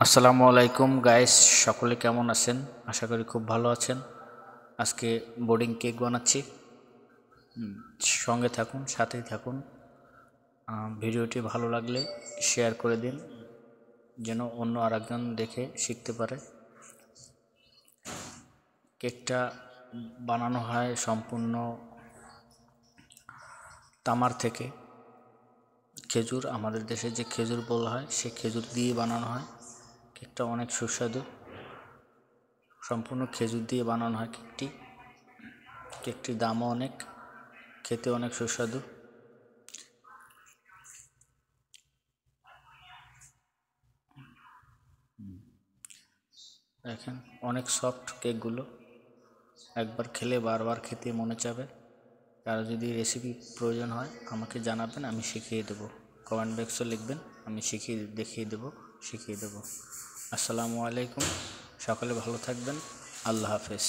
আসসালামু আলাইকুম গাইস, সকলে কেমন আছেন? আশা করি খুব ভালো আছেন। আজকে বোর্ডিং কেক বানাচ্ছি। সঙ্গে থাকুন, সাথেই থাকুন। ভিডিওটি ভালো লাগলে শেয়ার করে দিন, যেন অন্য আরেকজন দেখে শিখতে পারে। কেকটা বানানো হয় সম্পূর্ণ তামার থেকে। খেজুর, আমাদের দেশে যে খেজুর বলা হয় সে খেজুর দিয়ে বানানো হয়। কেকটা অনেক সুস্বাদু, সম্পূর্ণ খেজুর দিয়ে বানানো হয় কেকটির দামও অনেক, খেতে অনেক সুস্বাদু। দেখেন অনেক সফট কেকগুলো, একবার খেলে বারবার খেতে মনে চাবে। কারো যদি রেসিপি প্রয়োজন হয় আমাকে জানাবেন, আমি শিখিয়ে দেবো। কমেন্ট বক্সে লিখবেন, আমি শিখিয়ে দেবো। আসসালামু আলাইকুম, সকলে ভালো থাকবেন। আল্লাহ হাফেজ।